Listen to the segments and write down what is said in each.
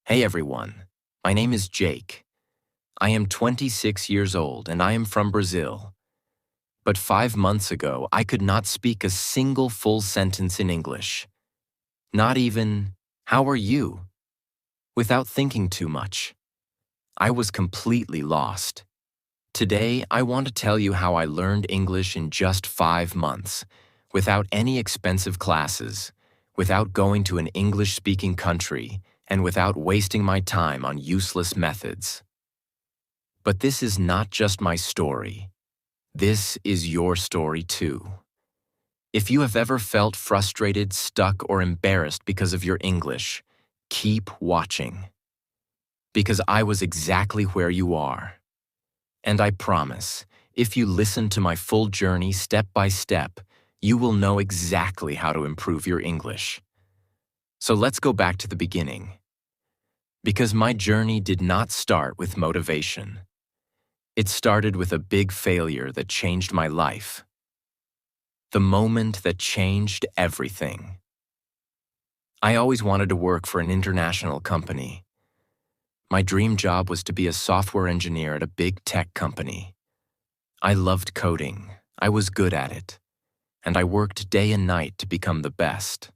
Hey everyone, my name is Jake. I am 26 years old and I am from Brazil. But 5 months ago, I could not speak a single full sentence in English. Not even, "How are you?" without thinking too much. I was completely lost. Today, I want to tell you how I learned English in just 5 months, without any expensive classes, without going to an English-speaking country, and without wasting my time on useless methods. But this is not just my story. This is your story too. If you have ever felt frustrated, stuck, or embarrassed because of your English, keep watching. Because I was exactly where you are. And I promise, if you listen to my full journey step by step, you will know exactly how to improve your English. So let's go back to the beginning. Because my journey did not start with motivation. It started with a big failure that changed my life. The moment that changed everything. I always wanted to work for an international company. My dream job was to be a software engineer at a big tech company. I loved coding, I was good at it, and I worked day and night to become the best.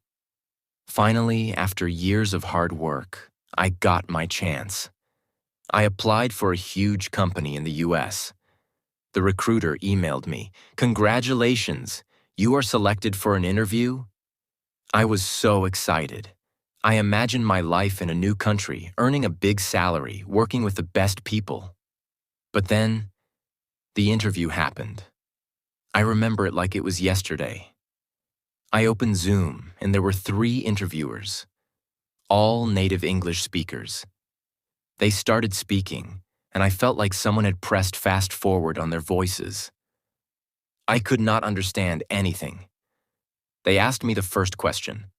Finally, after years of hard work, I got my chance. I applied for a huge company in the US. The recruiter emailed me, "Congratulations, you are selected for an interview?" I was so excited. I imagined my life in a new country, earning a big salary, working with the best people. But then, the interview happened. I remember it like it was yesterday. I opened Zoom, and there were 3 interviewers, all native English speakers. They started speaking, and I felt like someone had pressed fast forward on their voices. I could not understand anything. They asked me the first question.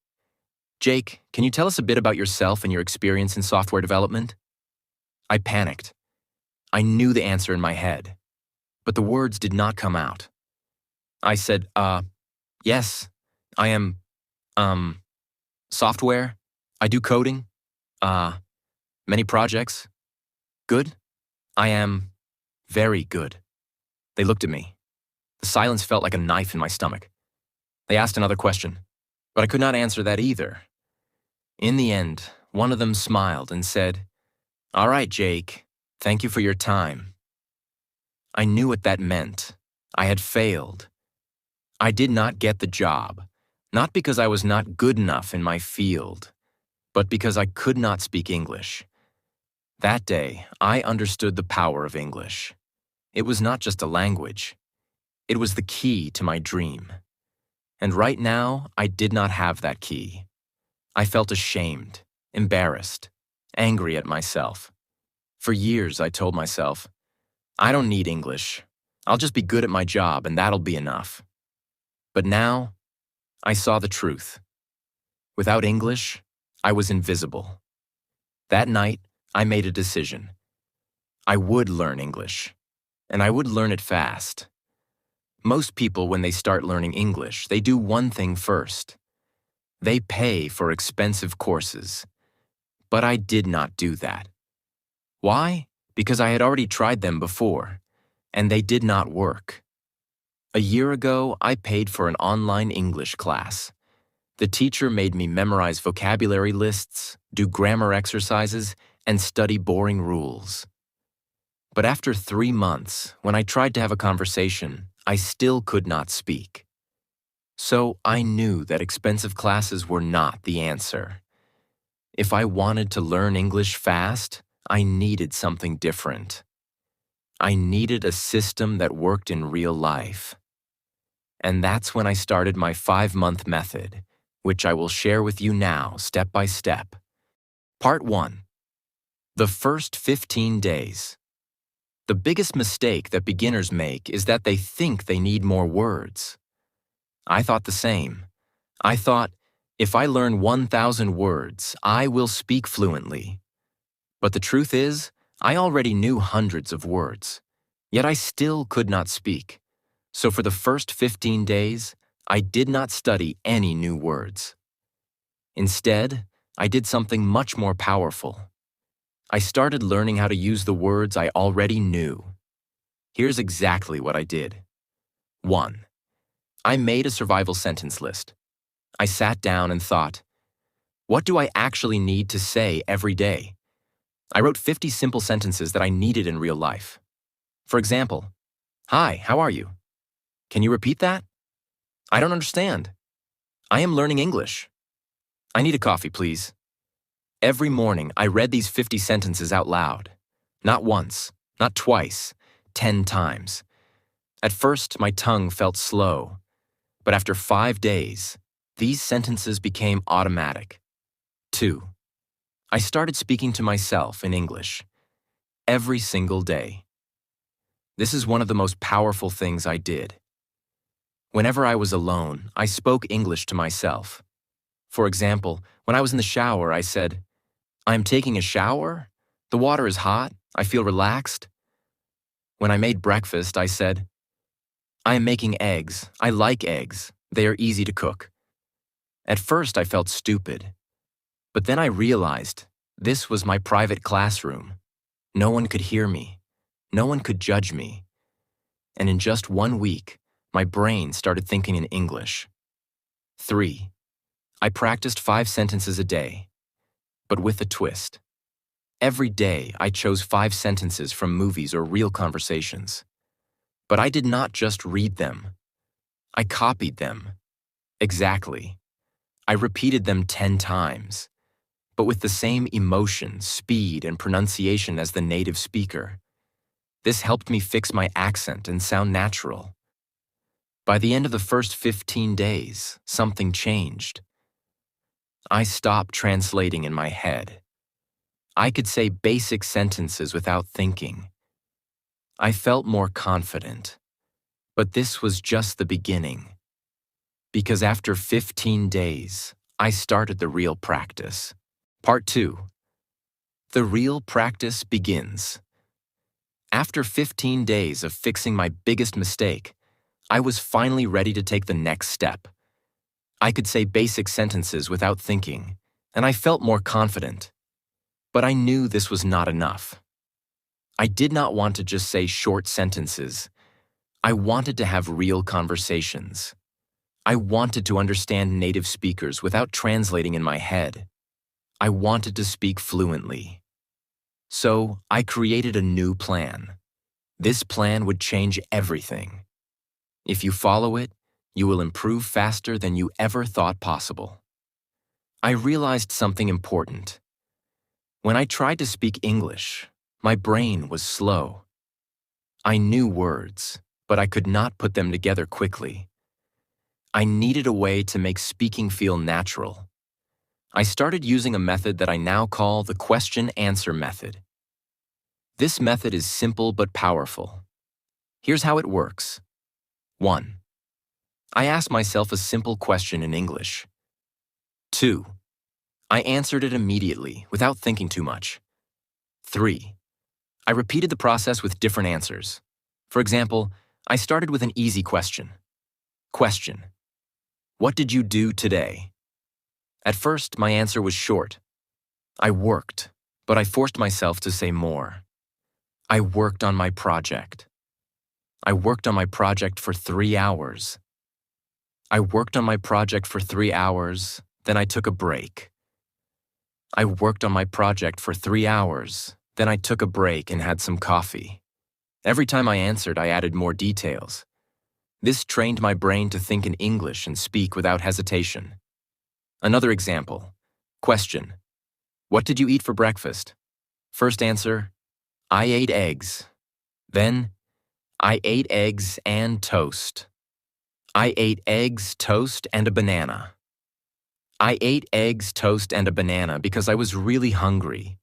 "Jake, can you tell us a bit about yourself and your experience in software development?" I panicked. I knew the answer in my head, but the words did not come out. I said, yes, I am, software. I do coding. Many projects. Good. I am very good." They looked at me. The silence felt like a knife in my stomach. They asked another question, but I could not answer that either. In the end, one of them smiled and said, "All right, Jake, thank you for your time." I knew what that meant. I had failed. I did not get the job, not because I was not good enough in my field, but because I could not speak English. That day, I understood the power of English. It was not just a language. It was the key to my dream. And right now, I did not have that key. I felt ashamed, embarrassed, angry at myself. For years, I told myself, "I don't need English. I'll just be good at my job and that'll be enough." But now, I saw the truth. Without English, I was invisible. That night, I made a decision. I would learn English, and I would learn it fast. Most people, when they start learning English, they do one thing first. They pay for expensive courses. But I did not do that. Why? Because I had already tried them before, and they did not work. A year ago, I paid for an online English class. The teacher made me memorize vocabulary lists, do grammar exercises, and study boring rules. But after 3 months, when I tried to have a conversation, I still could not speak. So I knew that expensive classes were not the answer. If I wanted to learn English fast, I needed something different. I needed a system that worked in real life. And that's when I started my 5-month method, which I will share with you now, step by step. Part 1. The first 15 days. The biggest mistake that beginners make is that they think they need more words. I thought the same. I thought, if I learn 1,000 words, I will speak fluently. But the truth is, I already knew hundreds of words, yet I still could not speak. So for the first 15 days, I did not study any new words. Instead, I did something much more powerful. I started learning how to use the words I already knew. Here's exactly what I did. 1. I made a survival sentence list. I sat down and thought, what do I actually need to say every day? I wrote 50 simple sentences that I needed in real life. For example, hi, how are you? Can you repeat that? I don't understand. I am learning English. I need a coffee, please. Every morning, I read these 50 sentences out loud. Not once, not twice, 10 times. At first, my tongue felt slow, but after 5 days, these sentences became automatic. 2. I started speaking to myself in English every single day. This is one of the most powerful things I did. Whenever I was alone, I spoke English to myself. For example, when I was in the shower, I said, I am taking a shower. The water is hot. I feel relaxed. When I made breakfast, I said, I am making eggs. I like eggs. They are easy to cook. At first, I felt stupid. But then I realized this was my private classroom. No one could hear me. No one could judge me. And in just 1 week, my brain started thinking in English. 3. I practiced 5 sentences a day, but with a twist. Every day, I chose 5 sentences from movies or real conversations. But I did not just read them. I copied them. Exactly. I repeated them 10 times, but with the same emotion, speed, and pronunciation as the native speaker. This helped me fix my accent and sound natural. By the end of the first 15 days, something changed. I stopped translating in my head. I could say basic sentences without thinking. I felt more confident. But this was just the beginning. Because after 15 days, I started the real practice. Part 2. The real practice begins. After 15 days of fixing my biggest mistake, I was finally ready to take the next step. I could say basic sentences without thinking, and I felt more confident. But I knew this was not enough. I did not want to just say short sentences. I wanted to have real conversations. I wanted to understand native speakers without translating in my head. I wanted to speak fluently. So I created a new plan. This plan would change everything. If you follow it, you will improve faster than you ever thought possible. I realized something important. When I tried to speak English, my brain was slow. I knew words, but I could not put them together quickly. I needed a way to make speaking feel natural. I started using a method that I now call the question-answer method. This method is simple but powerful. Here's how it works. 1. I asked myself a simple question in English. 2. I answered it immediately, without thinking too much. 3. I repeated the process with different answers. For example, I started with an easy question. Question: what did you do today? At first, my answer was short. I worked, but I forced myself to say more. I worked on my project. I worked on my project for 3 hours. I worked on my project for 3 hours, then I took a break. I worked on my project for 3 hours, then I took a break and had some coffee. Every time I answered, I added more details. This trained my brain to think in English and speak without hesitation. Another example. Question: what did you eat for breakfast? First answer: I ate eggs. Then, I ate eggs and toast. I ate eggs, toast, and a banana. I ate eggs, toast, and a banana because I was really hungry.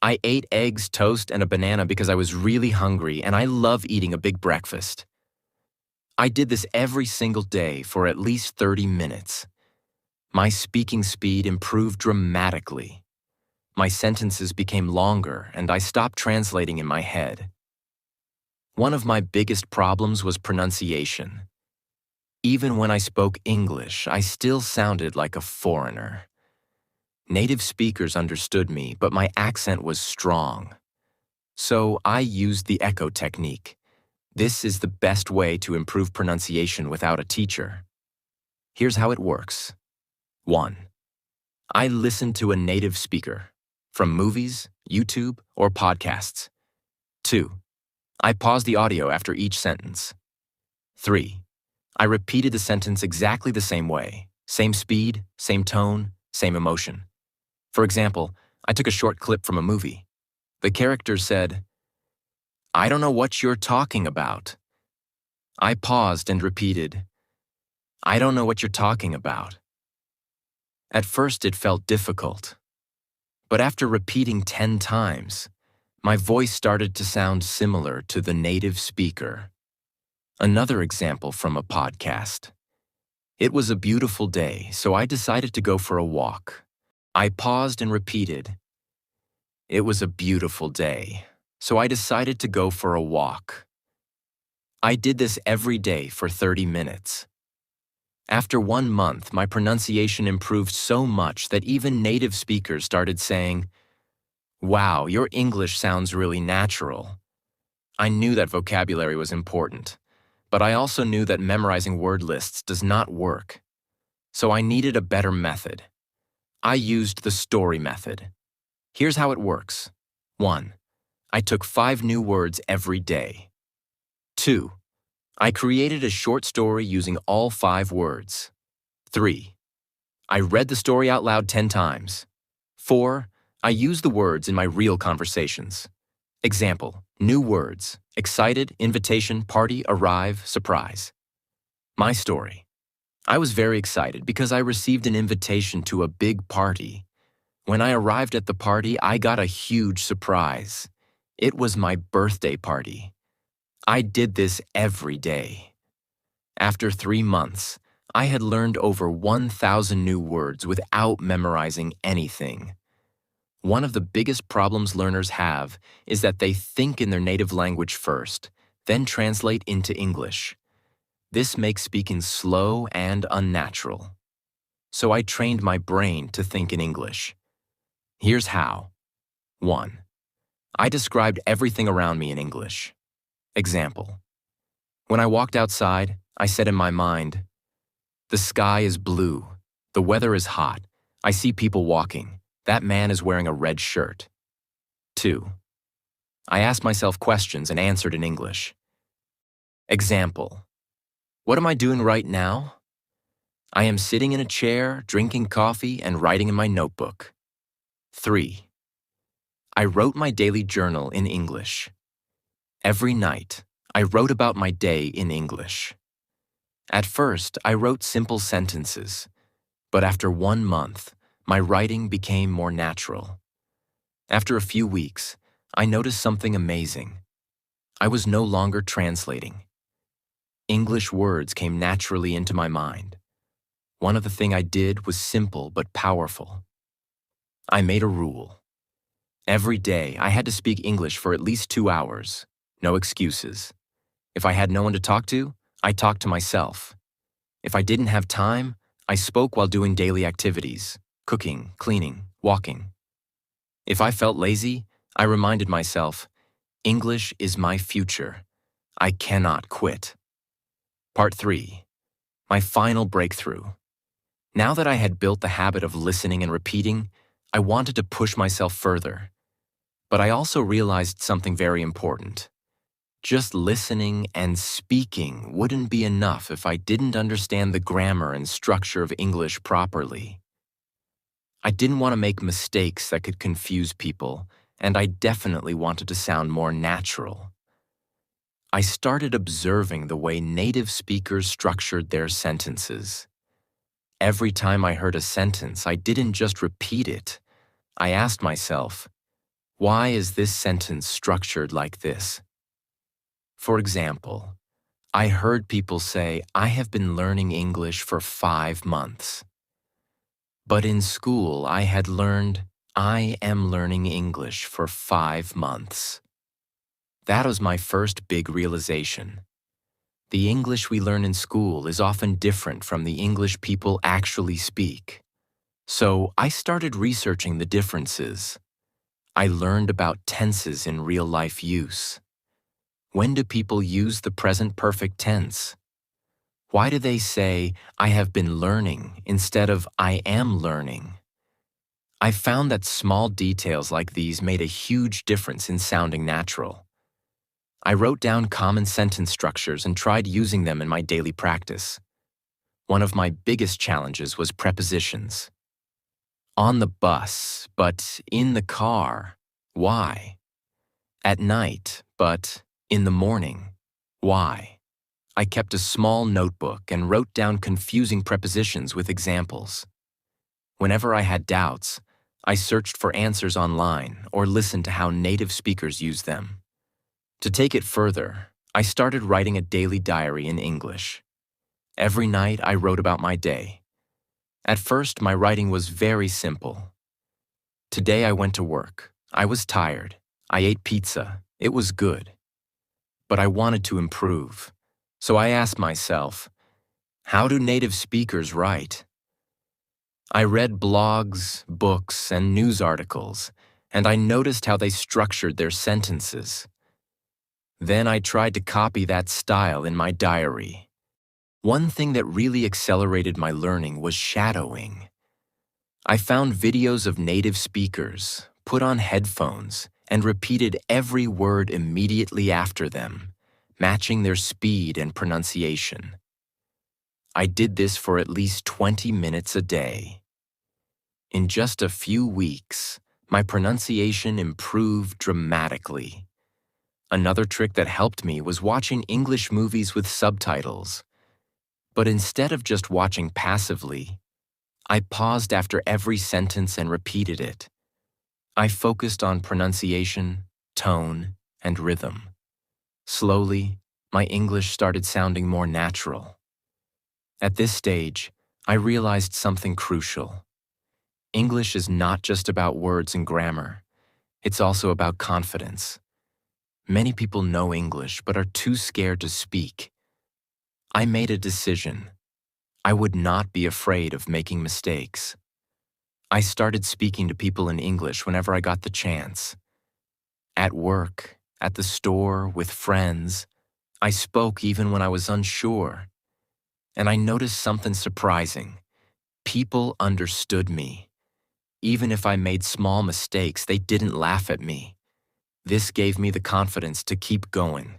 I ate eggs, toast, and a banana because I was really hungry, and I love eating a big breakfast. I did this every single day for at least 30 minutes. My speaking speed improved dramatically. My sentences became longer, and I stopped translating in my head. One of my biggest problems was pronunciation. Even when I spoke English, I still sounded like a foreigner. Native speakers understood me, but my accent was strong. So I used the echo technique. This is the best way to improve pronunciation without a teacher. Here's how it works. 1. I listen to a native speaker, from movies, YouTube, or podcasts. 2. I pause the audio after each sentence. 3. I repeated the sentence exactly the same way, same speed, same tone, same emotion. For example, I took a short clip from a movie. The character said, "I don't know what you're talking about." I paused and repeated, "I don't know what you're talking about." At first it felt difficult, but after repeating 10 times, my voice started to sound similar to the native speaker. Another example from a podcast. It was a beautiful day, so I decided to go for a walk. I paused and repeated, "It was a beautiful day, so I decided to go for a walk." I did this every day for 30 minutes. After 1 month, my pronunciation improved so much that even native speakers started saying, "Wow, your English sounds really natural." I knew that vocabulary was important, but I also knew that memorizing word lists does not work. So I needed a better method. I used the story method. Here's how it works. 1. I took 5 new words every day. 2. I created a short story using all 5 words. 3. I read the story out loud 10 times. 4. I used the words in my real conversations. Example, new words: excited, invitation, party, arrive, surprise. My story. I was very excited because I received an invitation to a big party. When I arrived at the party, I got a huge surprise. It was my birthday party. I did this every day. After 3 months, I had learned over 1,000 new words without memorizing anything. One of the biggest problems learners have is that they think in their native language first, then translate into English. This makes speaking slow and unnatural. So I trained my brain to think in English. Here's how. 1. I described everything around me in English. Example. When I walked outside, I said in my mind, "The sky is blue. The weather is hot. I see people walking. That man is wearing a red shirt." 2. I asked myself questions and answered in English. Example. What am I doing right now? I am sitting in a chair, drinking coffee, and writing in my notebook. 3. I wrote my daily journal in English. Every night, I wrote about my day in English. At first, I wrote simple sentences, but after 1 month, my writing became more natural. After a few weeks, I noticed something amazing. I was no longer translating. English words came naturally into my mind. One of the things I did was simple but powerful. I made a rule. Every day, I had to speak English for at least 2 hours. No excuses. If I had no one to talk to, I talked to myself. If I didn't have time, I spoke while doing daily activities, cooking, cleaning, walking. If I felt lazy, I reminded myself, English is my future. I cannot quit. Part 3. My final breakthrough. Now that I had built the habit of listening and repeating, I wanted to push myself further. But I also realized something very important. Just listening and speaking wouldn't be enough if I didn't understand the grammar and structure of English properly. I didn't want to make mistakes that could confuse people, and I definitely wanted to sound more natural. I started observing the way native speakers structured their sentences. Every time I heard a sentence, I didn't just repeat it. I asked myself, why is this sentence structured like this? For example, I heard people say, "I have been learning English for 5 months." But in school, I had learned, "I am learning English for 5 months." That was my first big realization. The English we learn in school is often different from the English people actually speak. So I started researching the differences. I learned about tenses in real-life use. When do people use the present perfect tense? Why do they say, I have been learning instead of I am learning? I found that small details like these made a huge difference in sounding natural. I wrote down common sentence structures and tried using them in my daily practice. One of my biggest challenges was prepositions. On the bus, but in the car. Why? At night, but in the morning. Why? I kept a small notebook and wrote down confusing prepositions with examples. Whenever I had doubts, I searched for answers online or listened to how native speakers use them. To take it further, I started writing a daily diary in English. Every night I wrote about my day. At first, my writing was very simple. Today I went to work. I was tired. I ate pizza. It was good. But I wanted to improve. So I asked myself, how do native speakers write? I read blogs, books, and news articles, and I noticed how they structured their sentences. Then I tried to copy that style in my diary. One thing that really accelerated my learning was shadowing. I found videos of native speakers, put on headphones, and repeated every word immediately after them, matching their speed and pronunciation. I did this for at least 20 minutes a day. In just a few weeks, my pronunciation improved dramatically. Another trick that helped me was watching English movies with subtitles. But instead of just watching passively, I paused after every sentence and repeated it. I focused on pronunciation, tone, and rhythm. Slowly, my English started sounding more natural. At this stage, I realized something crucial. English is not just about words and grammar. It's also about confidence. Many people know English but are too scared to speak. I made a decision. I would not be afraid of making mistakes. I started speaking to people in English whenever I got the chance. At work, at the store, with friends, I spoke even when I was unsure. And I noticed something surprising. People understood me. Even if I made small mistakes, they didn't laugh at me. This gave me the confidence to keep going.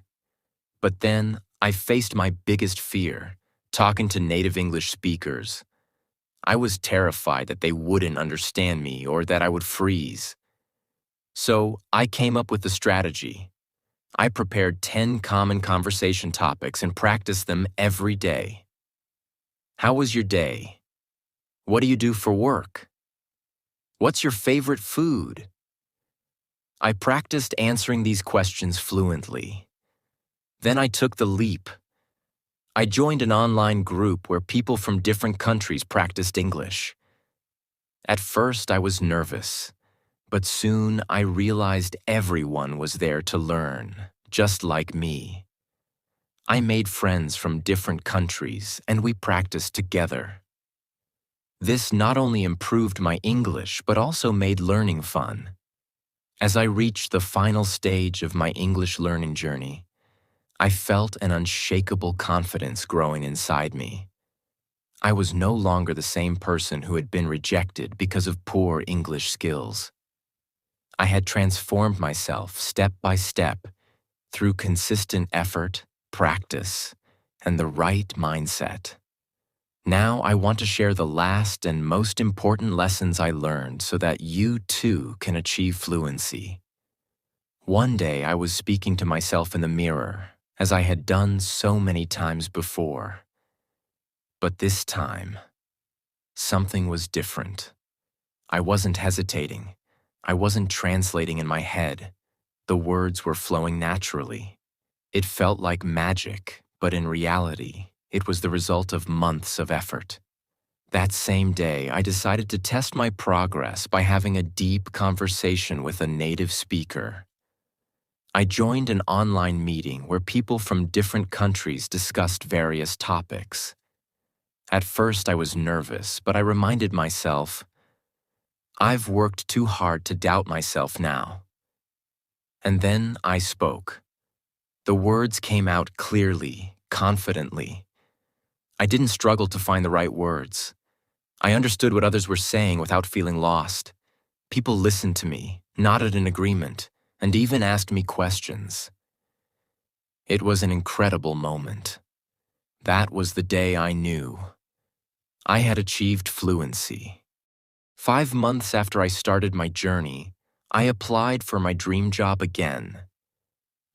But then, I faced my biggest fear, talking to native English speakers. I was terrified that they wouldn't understand me or that I would freeze. So, I came up with a strategy. I prepared 10 common conversation topics and practiced them every day. How was your day? What do you do for work? What's your favorite food? I practiced answering these questions fluently. Then I took the leap. I joined an online group where people from different countries practiced English. At first, I was nervous, but soon I realized everyone was there to learn, just like me. I made friends from different countries, and we practiced together. This not only improved my English, but also made learning fun. As I reached the final stage of my English learning journey, I felt an unshakable confidence growing inside me. I was no longer the same person who had been rejected because of poor English skills. I had transformed myself step by step through consistent effort, practice, and the right mindset. Now I want to share the last and most important lessons I learned so that you too can achieve fluency. One day I was speaking to myself in the mirror, as I had done so many times before. But this time, something was different. I wasn't hesitating. I wasn't translating in my head. The words were flowing naturally. It felt like magic, but in reality, it was the result of months of effort. That same day, I decided to test my progress by having a deep conversation with a native speaker. I joined an online meeting where people from different countries discussed various topics. At first, I was nervous, but I reminded myself, I've worked too hard to doubt myself now. And then I spoke. The words came out clearly, confidently. I didn't struggle to find the right words. I understood what others were saying without feeling lost. People listened to me, nodded in agreement, and even asked me questions. It was an incredible moment. That was the day I knew I had achieved fluency. 5 months after I started my journey, I applied for my dream job again.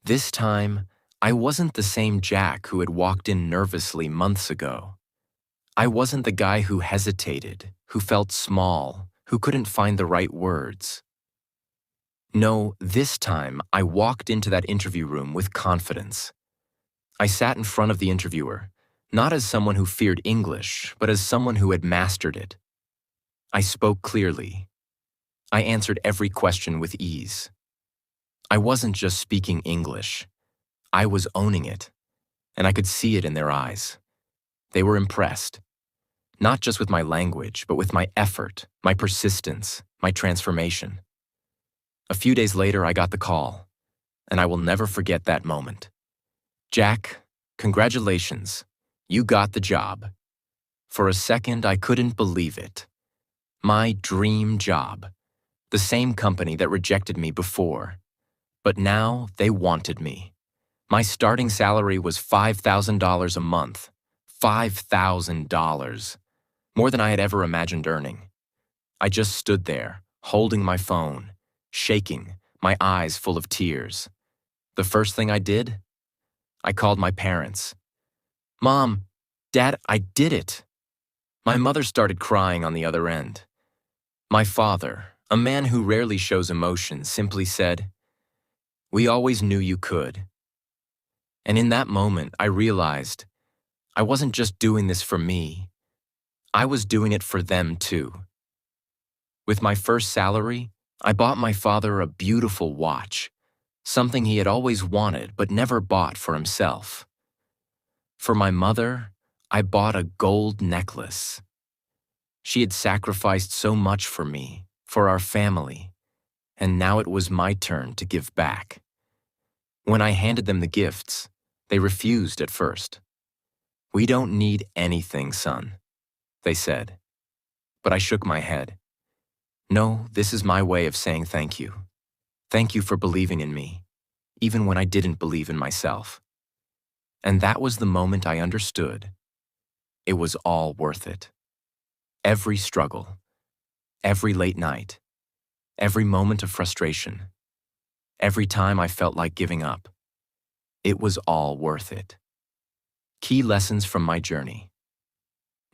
This time, I wasn't the same Jack who had walked in nervously months ago. I wasn't the guy who hesitated, who felt small, who couldn't find the right words. No, this time I walked into that interview room with confidence. I sat in front of the interviewer, not as someone who feared English, but as someone who had mastered it. I spoke clearly. I answered every question with ease. I wasn't just speaking English. I was owning it, and I could see it in their eyes. They were impressed, not just with my language, but with my effort, my persistence, my transformation. A few days later, I got the call, and I will never forget that moment. Jack, congratulations. You got the job. For a second, I couldn't believe it. My dream job. The same company that rejected me before. But now they wanted me. My starting salary was $5,000 a month. $5,000. More than I had ever imagined earning. I just stood there, holding my phone, shaking, my eyes full of tears. The first thing I did? I called my parents. Mom, Dad, I did it. My mother started crying on the other end. My father, a man who rarely shows emotion, simply said, "We always knew you could." And in that moment, I realized I wasn't just doing this for me. I was doing it for them too. With my first salary, I bought my father a beautiful watch, something he had always wanted but never bought for himself. For my mother, I bought a gold necklace. She had sacrificed so much for me, for our family, and now it was my turn to give back. When I handed them the gifts, they refused at first. "We don't need anything, son," they said. But I shook my head. "No, this is my way of saying thank you. Thank you for believing in me, even when I didn't believe in myself." And that was the moment I understood. It was all worth it. Every struggle, every late night, every moment of frustration, every time I felt like giving up. It was all worth it. Key lessons from my journey.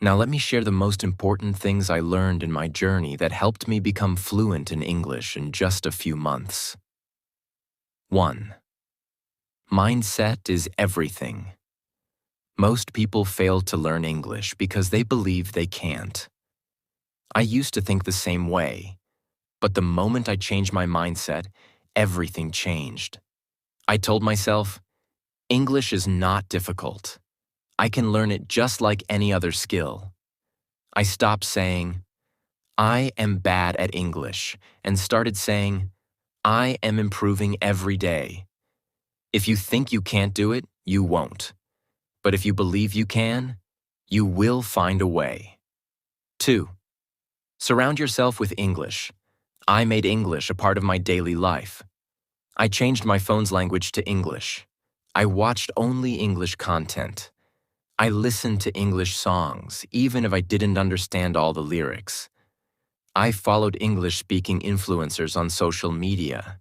Now let me share the most important things I learned in my journey that helped me become fluent in English in just a few months. 1. Mindset is everything. Most people fail to learn English because they believe they can't. I used to think the same way, but the moment I changed my mindset, everything changed. I told myself, English is not difficult. I can learn it just like any other skill. I stopped saying, "I am bad at English," and started saying, "I am improving every day." If you think you can't do it, you won't. But if you believe you can, you will find a way. 2. Surround yourself with English. I made English a part of my daily life. I changed my phone's language to English. I watched only English content. I listened to English songs, even if I didn't understand all the lyrics. I followed English-speaking influencers on social media.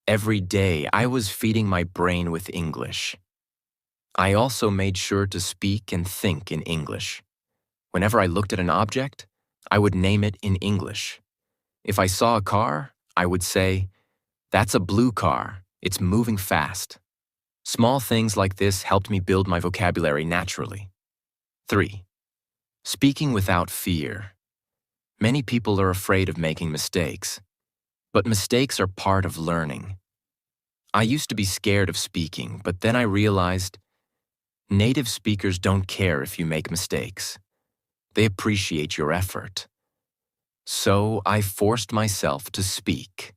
Every day, I was feeding my brain with English. I also made sure to speak and think in English. Whenever I looked at an object, I would name it in English. If I saw a car, I would say, "That's a blue car. It's moving fast." Small things like this helped me build my vocabulary naturally. 3. Speaking without fear. Many people are afraid of making mistakes, but mistakes are part of learning. I used to be scared of speaking, but then I realized native speakers don't care if you make mistakes. They appreciate your effort. So I forced myself to speak.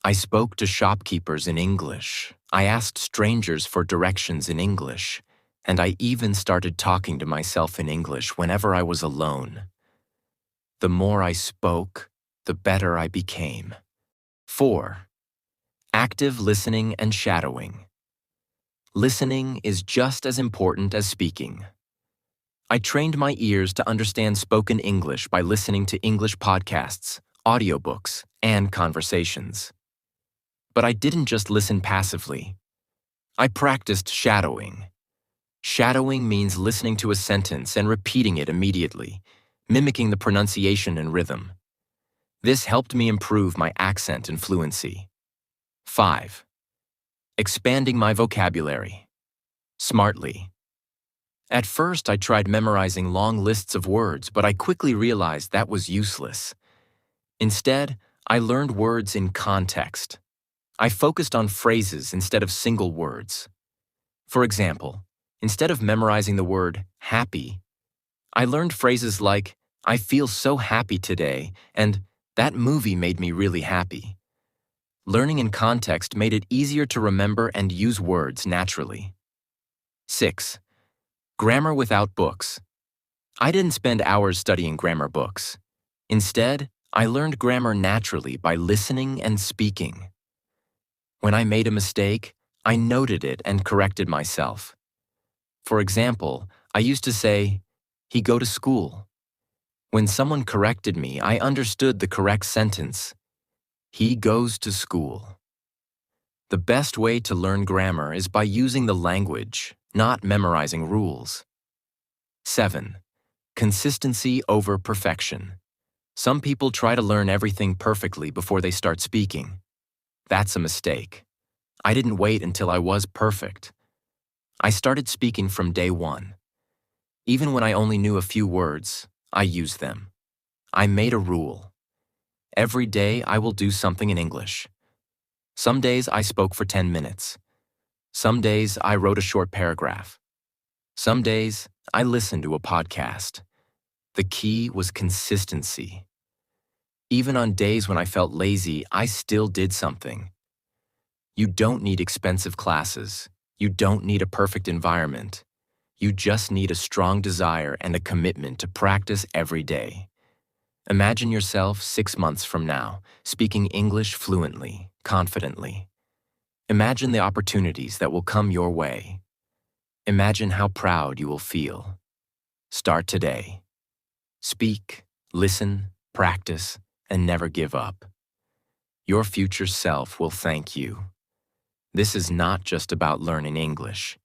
I spoke to shopkeepers in English. I asked strangers for directions in English. And I even started talking to myself in English whenever I was alone. The more I spoke, the better I became. 4. Active listening and shadowing. Listening is just as important as speaking. I trained my ears to understand spoken English by listening to English podcasts, audiobooks, and conversations. But I didn't just listen passively. I practiced shadowing. Shadowing means listening to a sentence and repeating it immediately, mimicking the pronunciation and rhythm. This helped me improve my accent and fluency. 5. Expanding my vocabulary. Smartly. At first, I tried memorizing long lists of words, but I quickly realized that was useless. Instead, I learned words in context. I focused on phrases instead of single words. For example, instead of memorizing the word happy, I learned phrases like, I feel so happy today, and that movie made me really happy. Learning in context made it easier to remember and use words naturally. 6. Grammar without books. I didn't spend hours studying grammar books. Instead, I learned grammar naturally by listening and speaking. When I made a mistake, I noted it and corrected myself. For example, I used to say, he go to school. When someone corrected me, I understood the correct sentence. He goes to school. The best way to learn grammar is by using the language, not memorizing rules. 7. Consistency over perfection. Some people try to learn everything perfectly before they start speaking. That's a mistake. I didn't wait until I was perfect. I started speaking from day one. Even when I only knew a few words, I used them. I made a rule. Every day I will do something in English. Some days I spoke for 10 minutes. Some days I wrote a short paragraph. Some days I listened to a podcast. The key was consistency. Even on days when I felt lazy, I still did something. You don't need expensive classes. You don't need a perfect environment. You just need a strong desire and a commitment to practice every day. Imagine yourself 6 months from now, speaking English fluently, confidently. Imagine the opportunities that will come your way. Imagine how proud you will feel. Start today. Speak, listen, practice, and never give up. Your future self will thank you. This is not just about learning English.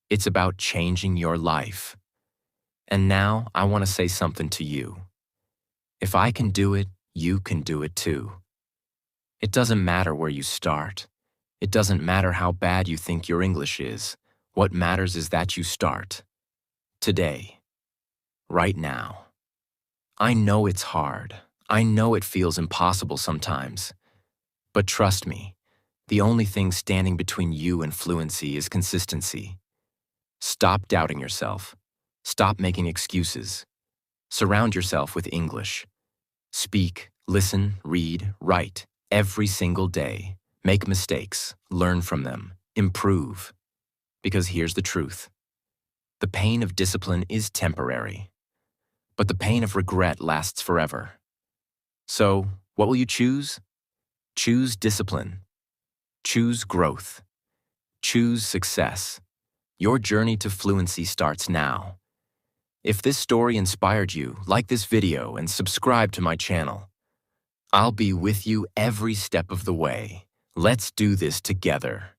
It's about changing your life. And now I want to say something to you. If I can do it, you can do it too. It doesn't matter where you start. It doesn't matter how bad you think your English is. What matters is that you start. Today. Right now. I know it's hard. I know it feels impossible sometimes. But trust me, the only thing standing between you and fluency is consistency. Stop doubting yourself. Stop making excuses. Surround yourself with English. Speak, listen, read, write, every single day. Make mistakes, learn from them, improve. Because here's the truth. The pain of discipline is temporary, but the pain of regret lasts forever. So, what will you choose? Choose discipline. Choose growth. Choose success. Your journey to fluency starts now. If this story inspired you, like this video and subscribe to my channel. I'll be with you every step of the way. Let's do this together.